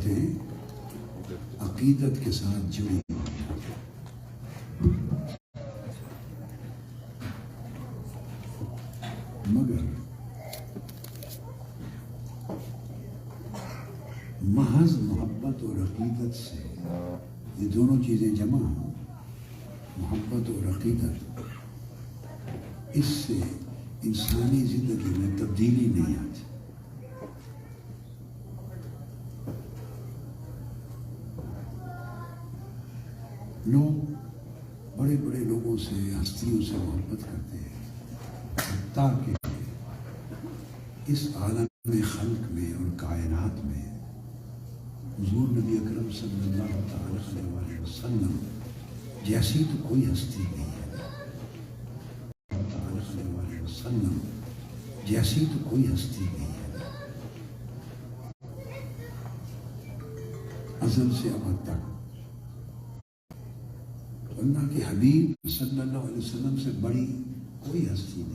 محبتیں عقیدت کے ساتھ جڑی ہوئی ہیں. مگر محض محبت اور عقیدت سے یہ دونوں چیزیں جمع ہوں، محبت اور عقیدت، اس سے انسانی زندگی میں تبدیلی نہیں آتی. لوگ بڑے بڑے لوگوں سے، ہستیوں سے محبت کرتے ہیں، حتیٰ کہ اس عالم خلق میں اور کائنات میں حضور نبی اکرم صلی اللہ تعالی علیہ وسلم جیسی تو کوئی ہستی نہیں ہے. تعالی علیہ وسلم جیسی تو کوئی ہستی نہیں ہے. ازل سے ابد تک اللہ کے حبیب صلی اللہ علیہ وسلم سے بڑی کوئی ہستی نہیں.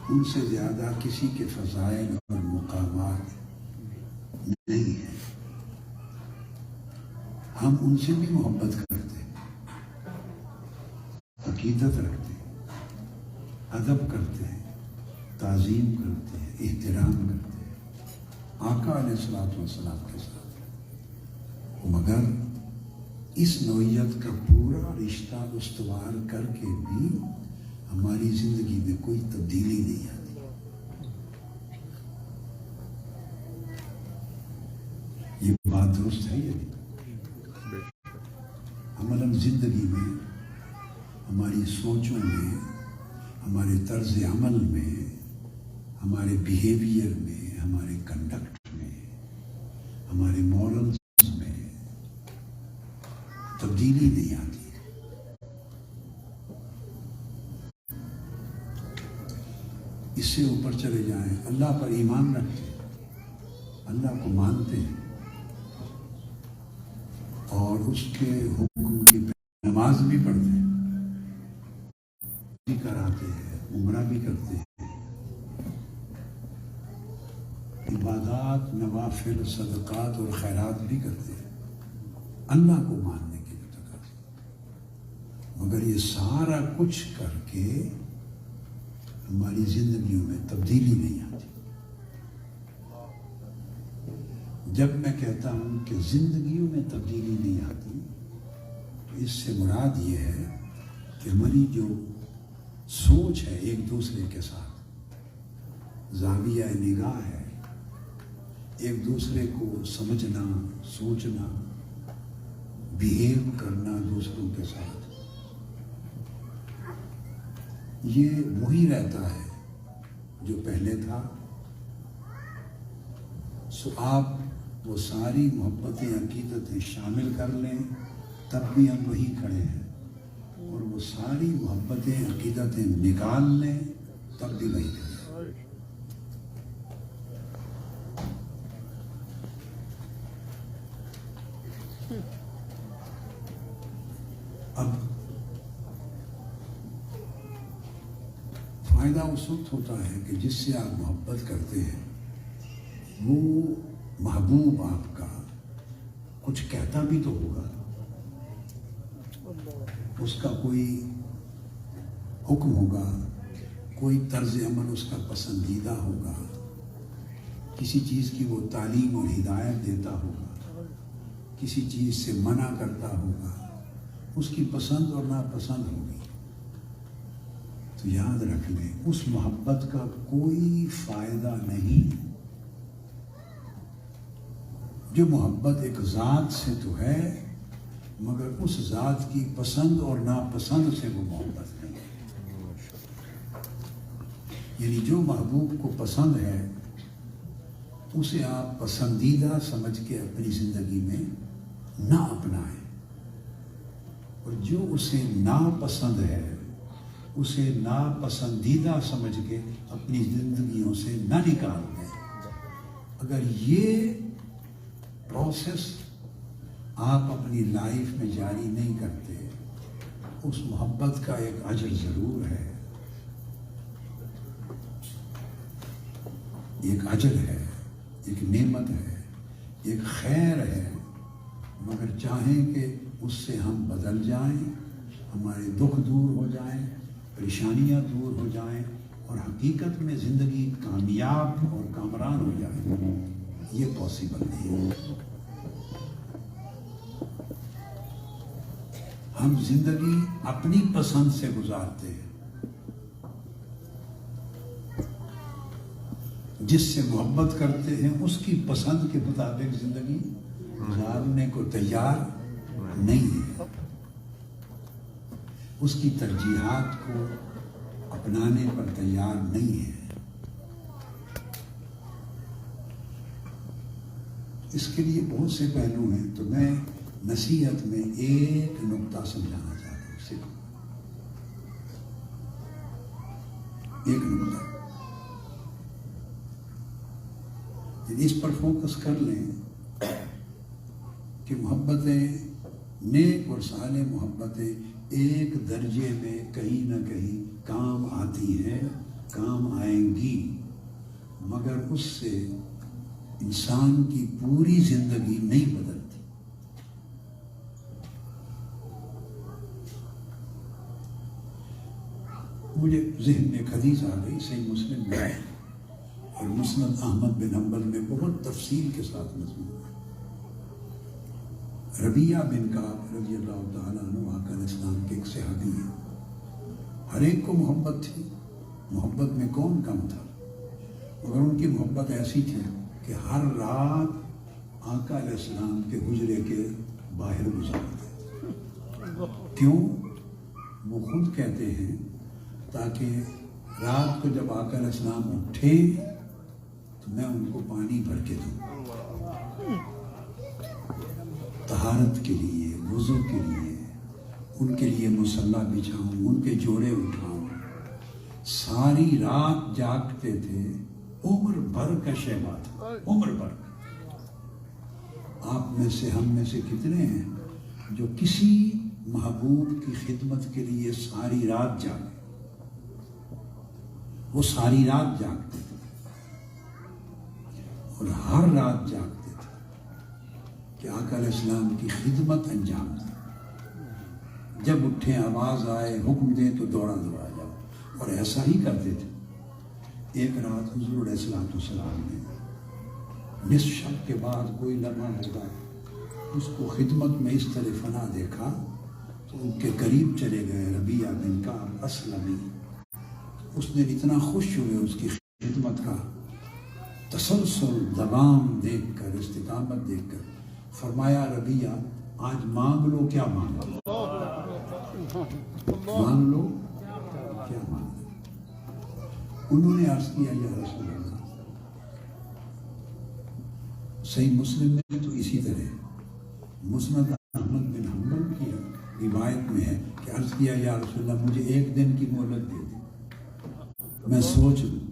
ان سے زیادہ کسی کے فضائل اور مقامات نہیں ہیں. ہم ان سے بھی محبت کرتے ہیں، عقیدت رکھتے ہیں، ادب کرتے ہیں، تعظیم کرتے ہیں، احترام کرتے ہیں آقا علیہ الصلوۃ والسلام کے ساتھ. مگر اس نوعیت کا پورا رشتہ استوار کر کے بھی ہماری زندگی میں کوئی تبدیلی نہیں آتی. یہ بات درست ہے یا نہیں؟ عملاً زندگی میں، ہماری سوچوں میں، ہمارے طرز عمل میں، ہمارے بیہیویئر میں، ہمارے کنڈکٹ میں، ہمارے مورلز میں تبدیلی نہیں آتی. اس سے اوپر چلے جائیں، اللہ پر ایمان رکھتے ہیں، اللہ کو مانتے ہیں اور اس کے حکم کی نماز بھی پڑھتے ہیں، بھی کراتے ہیں، عمرہ بھی کرتے ہیں، عبادات، نوافل، صدقات اور خیرات بھی کرتے ہیں اللہ کو ماننے کے لیے. مگر یہ سارا کچھ کر کے ہماری زندگیوں میں تبدیلی نہیں آتی. جب میں کہتا ہوں کہ زندگیوں میں تبدیلی نہیں آتی تو اس سے مراد یہ ہے کہ ہماری جو سوچ ہے ایک دوسرے کے ساتھ، زاویہ نگاہ ہے، ایک دوسرے کو سمجھنا، سوچنا، بیہیو کرنا دوسروں کے ساتھ، یہ وہی رہتا ہے جو پہلے تھا. سو آپ وہ ساری محبتیں، عقیدتیں شامل کر لیں، تب بھی ہم وہی کھڑے ہیں، اور وہ ساری محبتیں، عقیدتیں نکال لیں، تب بھی وہی کھڑے ہیں. اب فائدہ اس وقت ہوتا ہے کہ جس سے آپ محبت کرتے ہیں وہ محبوب آپ کا کچھ کہتا بھی تو ہوگا، اس کا کوئی حکم ہوگا، کوئی طرز عمل اس کا پسندیدہ ہوگا، کسی چیز کی وہ تعلیم اور ہدایت دیتا ہوگا، کسی چیز سے منع کرتا ہوگا، اس کی پسند اور ناپسند ہوگی. تو یاد رکھ لیں اس محبت کا کوئی فائدہ نہیں. جو محبت ایک ذات سے تو ہے، مگر اس ذات کی پسند اور ناپسند سے وہ محبت نہیں ہے. یعنی جو محبوب کو پسند ہے اسے آپ پسندیدہ سمجھ کے اپنی زندگی میں نہ اپنائیں، اور جو اسے ناپسند ہے اسے ناپسندیدہ سمجھ کے اپنی زندگیوں سے نہ نکال دیں. اگر یہ پروسیس آپ اپنی لائف میں جاری نہیں کرتے، اس محبت کا ایک اجر ضرور ہے، ایک اجر ہے، ایک نعمت ہے، ایک خیر ہے، مگر چاہیں کہ اس سے ہم بدل جائیں، ہمارے دکھ دور ہو جائیں، پریشانیاں دور ہو جائیں اور حقیقت میں زندگی کامیاب اور کامران ہو جائے، یہ پاسبل نہیں ہے۔ ہم زندگی اپنی پسند سے گزارتے ہیں، جس سے محبت کرتے ہیں اس کی پسند کے مطابق زندگی گزارنے کو تیار نہیں ہے، اس کی ترجیحات کو اپنانے پر تیار نہیں ہے۔ اس کے لیے بہت سے پہلو ہیں، تو میں نصیحت میں ایک نقطہ سمجھانا چاہتا ہوں، صرف ایک نقطہ، اس پر فوکس کر لیں کہ محبتیں، نیک اور صالح محبتیں ایک درجے میں کہیں نہ کہیں کام آتی ہیں، کام آئیں گی، مگر اس سے انسان کی پوری زندگی نہیں بدلتی۔ مجھے ذہن میں ایک حدیث آ گئی صحیح مسلم میں اور مسند احمد بن حنبل میں بہت تفصیل کے ساتھ مضمون ہے۔ ربیعہ بن کعب رضی اللہ تعالیٰ عنہ آقا علیہ السلام کے ایک صحابی ہیں، ہر ایک کو محبت تھی، محبت میں کون کم تھا، مگر ان کی محبت ایسی تھی کہ ہر رات آقا علیہ السلام کے حجرے کے باہر گزارتے۔ کیوں؟ وہ خود کہتے ہیں تاکہ رات کو جب آقا علیہ السلام اٹھے تو میں ان کو پانی بھر کے دوں، طہارت کے لیے، وضو کے لیے، ان کے لیے مصلی بچھاؤں، ان کے جوڑے اٹھاؤں۔ ساری رات جاگتے تھے، عمر بھر کا شیوا تھا، عمر بھر۔ آپ میں سے، ہم میں سے کتنے ہیں جو کسی محبوب کی خدمت کے لیے ساری رات جاگے؟ وہ ساری رات جاگتے تھے اور ہر رات جاگتے تھے کہ آقا علیہ السلام کی خدمت انجام دیں۔ جب اٹھیں، آواز آئے، حکم دیں تو دوڑا دوڑا جاؤ، اور ایسا ہی کرتے تھے۔ ایک رات حضور علیہ السلام نے نصف شب کے بعد کوئی لمحہ ہوگا، اس کو خدمت میں اس طرح فنا دیکھا تو ان کے قریب چلے گئے، ربیعہ بن کعب اسلمی۔ اس نے اتنا خوش ہوئے اس کی خدمت کا تسلسل، دوام دیکھ کر، استقامت دیکھ کر، فرمایا ربیعہ آج مانگ لو، کیا مانگ لو، مانگ لو کیا مانگ لو۔ انہوں نے عرض کیا یا رسول اللہ، صحیح مسلم میں تو اسی طرح، مسند احمد بن حنبل کی روایت میں ہے کہ عرض کیا یا رسول اللہ مجھے ایک دن کی مہلت دے دیں، میں سوچ لوں۔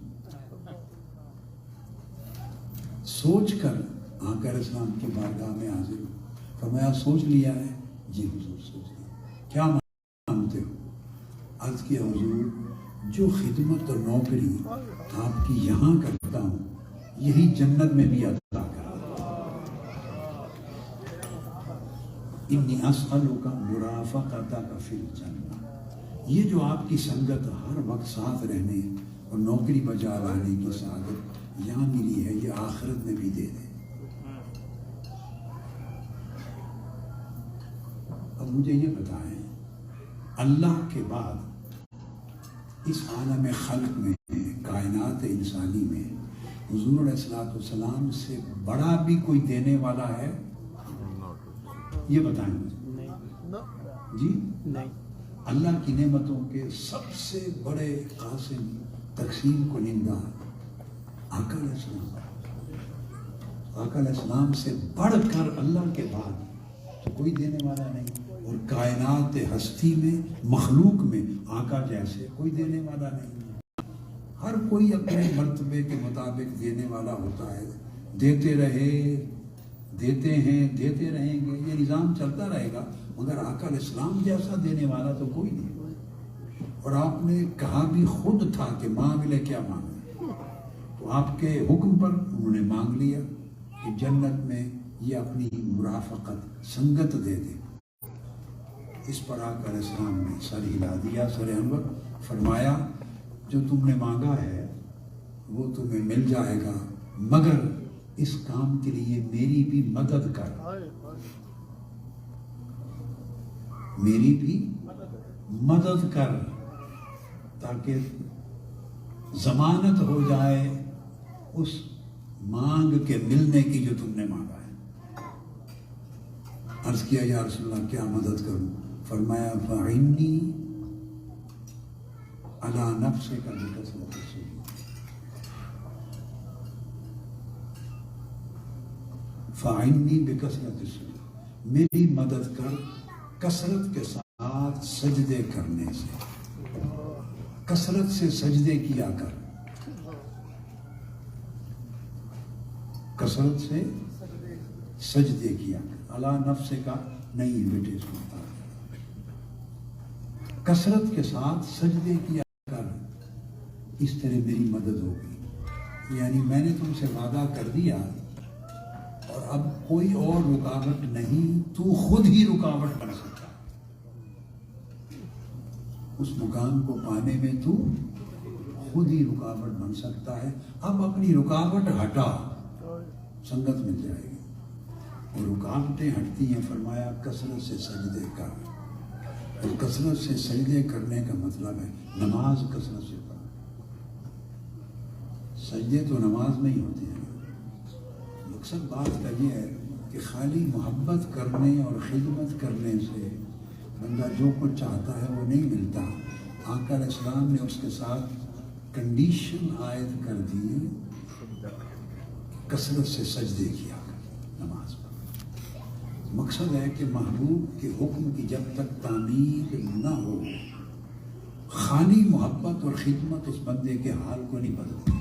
سوچ کر آقا علیہ السلام کی بارگاہ میں حاضر ہوں، فرمایا سوچ لیا ہے؟ جی حضور سوچ لیا۔ کیا مانگتے ہو؟ عرض کیا حضور جو خدمت اور نوکری آپ کی یہاں کرتا ہوں یہی جنت میں بھی عطا کرا۔ انی اسألک مرافقتک فی الجنہ، یہ جو آپ کی سنگت ہر وقت ساتھ رہنے اور نوکری بجا لانے کی سعادت یہاں ملی ہے، یہ آخرت میں بھی دے دے۔ اب مجھے یہ بتائیں، اللہ کے بعد اس عالم خلق میں، کائنات انسانی میں حضور علیہ السلام سے بڑا بھی کوئی دینے والا ہے؟ یہ بتائیں مجھے۔ جی نہیں۔ اللہ کی نعمتوں کے سب سے بڑے قاسم، تقسیم کنندہ آقا علیہ السلام۔ آقا علیہ السلام سے بڑھ کر اللہ کے بعد تو کوئی دینے والا نہیں، اور کائنات ہستی میں، مخلوق میں آقا جیسے کوئی دینے والا نہیں۔ ہر کوئی اپنے مرتبے کے مطابق دینے والا ہوتا ہے، دیتے رہے، دیتے ہیں، دیتے رہیں گے، یہ نظام چلتا رہے گا، مگر آقا علیہ السلام جیسا دینے والا تو کوئی نہیں۔ اور آپ نے کہا بھی خود تھا کہ مانگ لے، کیا مانگ لے، تو آپ کے حکم پر انہوں نے مانگ لیا کہ جنت میں یہ اپنی مرافقت سنگت دے دے. اس پر آقا علیہ السلام نے سر ہلا دیا، سر انور، فرمایا جو تم نے مانگا ہے وہ تمہیں مل جائے گا، مگر اس کام کے لیے میری بھی مدد کر، میری بھی مدد کر، تاکہ ضمانت ہو جائے اس مانگ کے ملنے کی جو تم نے مانگا ہے. عرض کیا یا رسول اللہ کیا مدد کروں؟ فرمایا فَعِنِّي عَلَى نَفْسِكَ بِكَثْرَةِ السُّجُودِ، فَعِنِّي بِكَثْرَةِ السُّجُودِ، میری مدد کر کثرت کے ساتھ سجدے کرنے سے، کثرت سے سجدے کیا کر، کثرت سے سجدے کیا کر. عَلَى نَفْسِكَ نہیں بیٹے، اس کو کثرت کے ساتھ سجدے کیا کر، اس طرح میری مدد ہوگی. یعنی میں نے تم سے وعدہ کر دیا اور اب کوئی اور رکاوٹ نہیں، تو خود ہی رکاوٹ بن سکتا. اس مقام کو پانے میں تو خود ہی رکاوٹ بن سکتا ہے. اب اپنی رکاوٹ ہٹا، سنگت مل جائے گی. اور رکاوٹیں ہٹتی ہیں، فرمایا کثرت سے سجدے کر. اور کثرت سے سجدے کرنے کا مطلب ہے نماز کثرت سے پڑھنا. سجدے تو نماز میں ہی ہوتے ہیں. مقصد بات کا یہ ہے کہ خالی محبت کرنے اور خدمت کرنے سے بندہ جو کچھ چاہتا ہے وہ نہیں ملتا. آقا علیہ السلام نے اس کے ساتھ کنڈیشن عائد کر دی، کثرت سے سجدے کیا کر نماز پر. مقصد ہے کہ محبوب کے حکم کی جب تک تعمیر نہ ہو، خالی محبت اور خدمت اس بندے کے حال کو نہیں بدلتی.